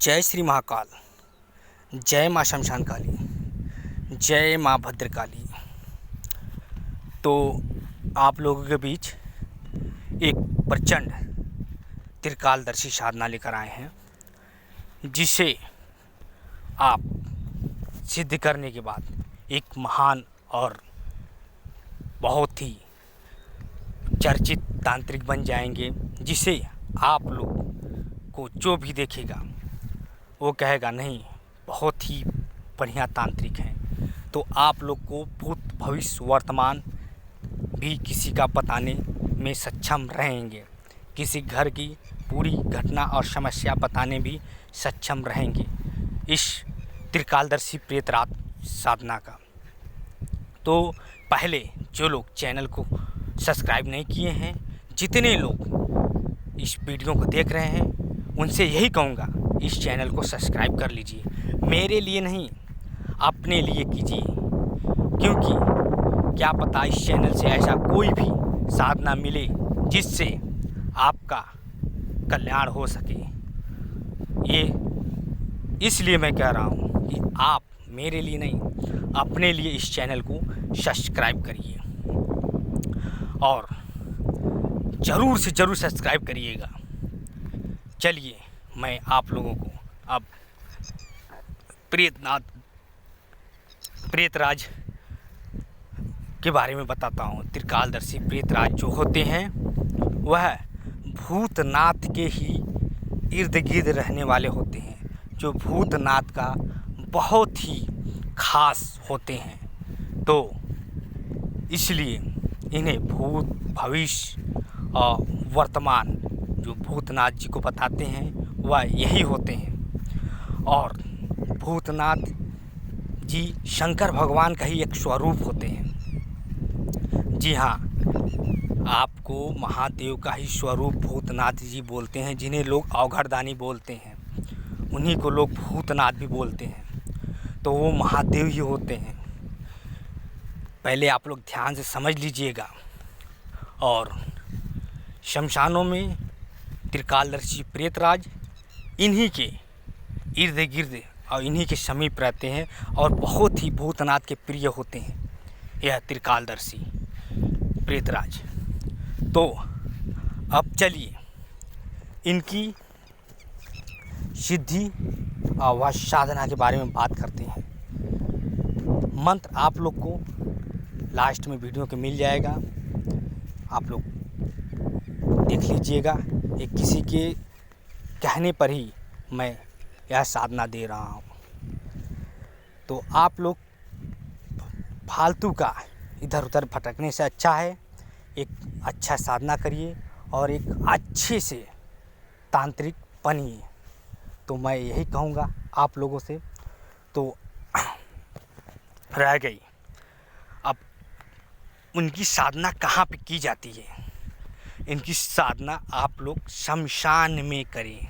जय श्री महाकाल, जय माँ शमशान काली, जय माँ भद्रकाली। तो आप लोगों के बीच एक प्रचंड त्रिकालदर्शी साधना लेकर आए हैं, जिसे आप सिद्ध करने के बाद एक महान और बहुत ही चर्चित तांत्रिक बन जाएंगे, जिसे आप लोग को जो भी देखेगा वो कहेगा नहीं, बहुत ही बढ़िया तांत्रिक हैं। तो आप लोग को भूत भविष्य वर्तमान भी किसी का बताने में सक्षम रहेंगे, किसी घर की पूरी घटना और समस्या बताने भी सक्षम रहेंगे इस त्रिकालदर्शी प्रेतराज साधना का। तो पहले जो लोग चैनल को सब्सक्राइब नहीं किए हैं, जितने लोग इस वीडियो को देख रहे हैं, उनसे यही कहूँगा इस चैनल को सब्सक्राइब कर लीजिए। मेरे लिए नहीं, अपने लिए कीजिए, क्योंकि क्या पता इस चैनल से ऐसा कोई भी साधना मिले जिससे आपका कल्याण हो सके। ये इसलिए मैं कह रहा हूँ कि आप मेरे लिए नहीं, अपने लिए इस चैनल को सब्सक्राइब करिए और ज़रूर से ज़रूर सब्सक्राइब करिएगा। चलिए मैं आप लोगों को अब प्रेतराज के बारे में बताता हूँ। त्रिकालदर्शी प्रेतराज जो होते हैं वह भूतनाथ के ही इर्द गिर्द रहने वाले होते हैं, जो भूतनाथ का बहुत ही खास होते हैं। तो इसलिए इन्हें भूत भविष्य और वर्तमान जो भूतनाथ जी को बताते हैं वह यही होते हैं। और भूतनाथ जी शंकर भगवान का ही एक स्वरूप होते हैं। जी हाँ, आपको महादेव का ही स्वरूप भूतनाथ जी बोलते हैं, जिन्हें लोग अवघड़दानी बोलते हैं, उन्हीं को लोग भूतनाथ भी बोलते हैं। तो वो महादेव ही होते हैं। पहले आप लोग ध्यान से समझ लीजिएगा। और शमशानों में त्रिकालदर्शी प्रेतराज इन्हीं के इर्द गिर्द और इन्हीं के समीप रहते हैं और बहुत ही भूतनाथ के प्रिय होते हैं यह त्रिकालदर्शी प्रेतराज। तो अब चलिए इनकी सिद्धि और साधना के बारे में बात करते हैं। मंत्र आप लोग को लास्ट में वीडियो के मिल जाएगा, आप लोग देख लीजिएगा। ये किसी के कहने पर ही मैं यह साधना दे रहा हूँ। तो आप लोग फालतू का इधर उधर भटकने से अच्छा है एक अच्छा साधना करिए और एक अच्छे से तांत्रिक बनिए। तो मैं यही कहूँगा आप लोगों से। तो रह गई अब उनकी साधना कहाँ पे की जाती है। इनकी साधना आप लोग शमशान में करें।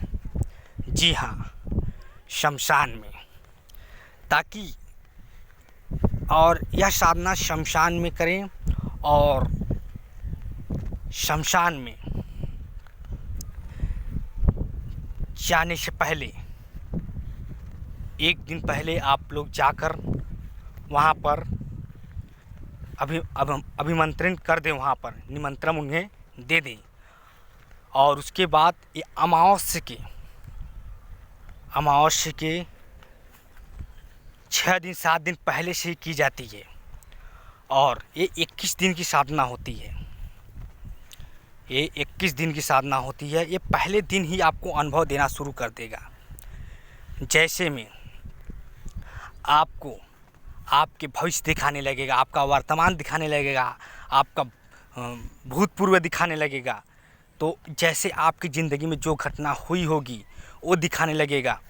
जी हाँ, शमशान में, ताकि और यह साधना शमशान में करें। और शमशान में जाने से पहले एक दिन पहले आप लोग जाकर वहाँ पर अभिमंत्रण कर दें, वहाँ पर निमंत्रण उन्हें दे दें। और उसके बाद ये अमावस्या के 6 दिन 7 दिन पहले से ही की जाती है। और ये 21 दिन की साधना होती है। ये 21 दिन की साधना होती है। ये पहले दिन ही आपको अनुभव देना शुरू कर देगा। जैसे में आपको आपके भविष्य दिखाने लगेगा, आपका वर्तमान दिखाने लगेगा, आपका भूतपूर्व दिखाने लगेगा। तो जैसे आपकी ज़िंदगी में जो घटना हुई होगी वो दिखाने लगेगा,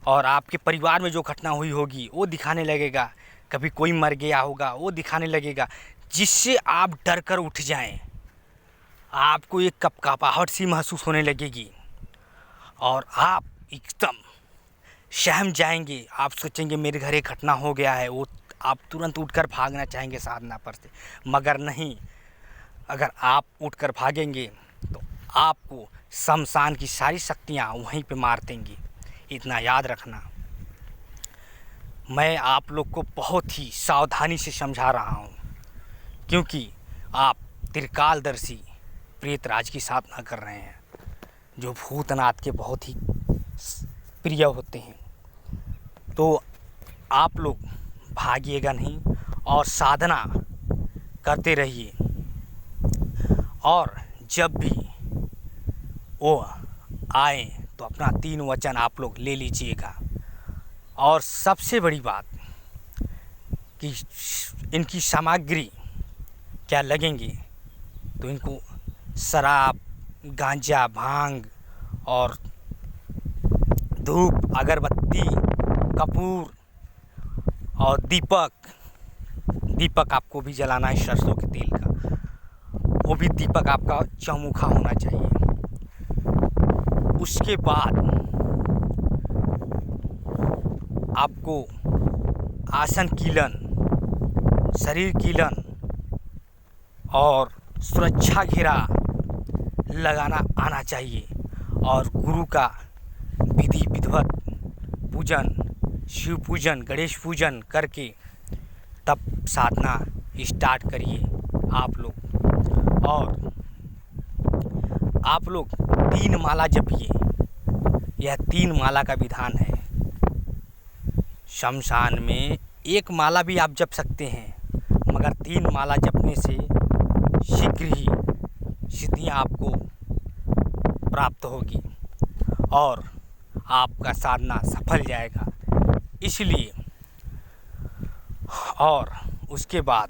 और आपके परिवार में जो घटना हुई होगी वो दिखाने लगेगा। कभी कोई मर गया होगा वो दिखाने लगेगा, जिससे आप डर कर उठ जाएं। आपको एक कपकपाहट सी महसूस होने लगेगी और आप एकदम सहम जाएंगे। आप सोचेंगे मेरे घर एक घटना हो गया है, वो आप तुरंत उठकर भागना चाहेंगे साधना पर से, मगर नहीं। अगर आप उठकर भागेंगे तो आपको शमशान की सारी शक्तियाँ वहीं पे मार देंगी। इतना याद रखना। मैं आप लोग को बहुत ही सावधानी से समझा रहा हूँ, क्योंकि आप त्रिकालदर्शी प्रेतराज की साधना कर रहे हैं, जो भूतनाथ के बहुत ही प्रिय होते हैं। तो आप लोग भागिएगा नहीं और साधना करते रहिए। और जब भी वो आए तो अपना 3 वचन आप लोग ले लीजिएगा। और सबसे बड़ी बात कि इनकी सामग्री क्या लगेंगी, तो इनको शराब, गांजा, भांग और धूप, अगरबत्ती, कपूर और दीपक आपको भी जलाना है सरसों के तेल का। वो भी दीपक आपका चौमुखा होना चाहिए। उसके बाद आपको आसन कीलन, शरीर कीलन और सुरक्षा घेरा लगाना आना चाहिए। और गुरु का विधि विधिवत पूजन, शिव पूजन, गणेश पूजन करके तब साधना स्टार्ट करिए आप लोग। और आप लोग 3 माला जपिए। यह 3 माला का विधान है। शमशान में 1 माला भी आप जप सकते हैं, मगर 3 माला जपने से शीघ्र ही सिद्धियाँ आपको प्राप्त होगी और आपका साधना सफल जाएगा। इसलिए और उसके बाद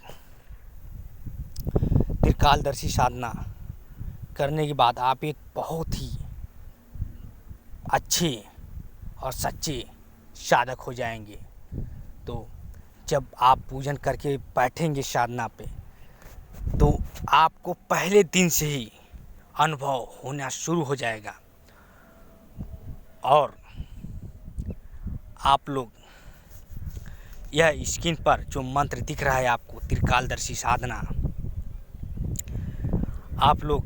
त्रिकालदर्शी साधना करने के बाद आप एक बहुत ही अच्छे और सच्चे साधक हो जाएंगे। तो जब आप पूजन करके बैठेंगे साधना पे, तो आपको पहले दिन से ही अनुभव होना शुरू हो जाएगा। और आप लोग यह स्क्रीन पर जो मंत्र दिख रहा है आपको, त्रिकालदर्शी साधना, आप लोग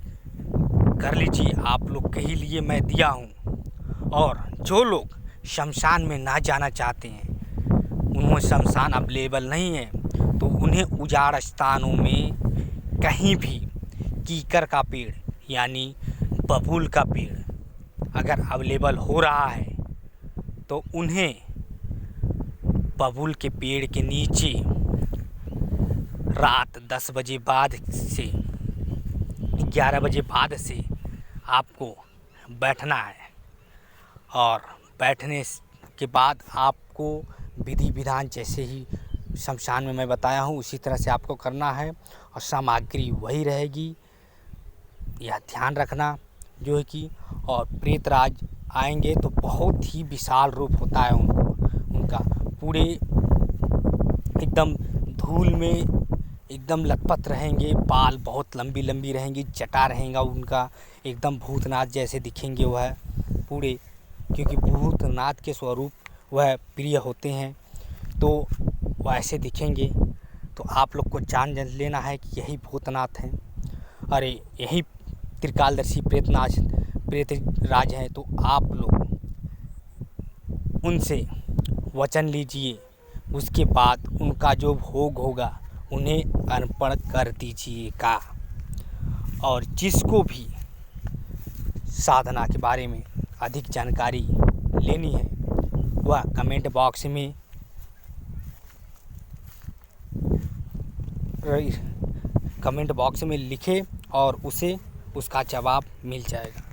कर लीजिए। आप लोग के ही लिए मैं दिया हूँ। और जो लोग शमशान में ना जाना चाहते हैं, उनमें शमशान अवेलेबल नहीं है, तो उन्हें उजाड़ स्थानों में कहीं भी कीकर का पेड़ यानी बबूल का पेड़ अगर अवेलेबल हो रहा है, तो उन्हें बबूल के पेड़ के नीचे रात 10 बजे बाद से 11 बजे बाद से आपको बैठना है। और बैठने के बाद आपको विधि विधान जैसे ही शमशान में मैं बताया हूँ, उसी तरह से आपको करना है। और सामग्री वही रहेगी, यह ध्यान रखना जो है कि। और प्रेतराज आएंगे तो बहुत ही विशाल रूप होता है उनका, पूरे एकदम धूल में एकदम लथपथ रहेंगे, बाल बहुत लंबी लंबी रहेंगी, जटा रहेगा उनका, एकदम भूतनाथ जैसे दिखेंगे वह पूरे, क्योंकि भूतनाथ के स्वरूप वह प्रिय होते हैं, तो वैसे दिखेंगे। तो आप लोग को जान लेना है कि यही भूतनाथ हैं, अरे यही त्रिकालदर्शी प्रेतराज हैं। तो आप लोग उनसे वचन लीजिए, उसके बाद उनका जो भोग होगा उन्हें अर्पण कर दीजिएगा। और जिसको भी साधना के बारे में अधिक जानकारी लेनी है, वह कमेंट बॉक्स में लिखे और उसे उसका जवाब मिल जाएगा।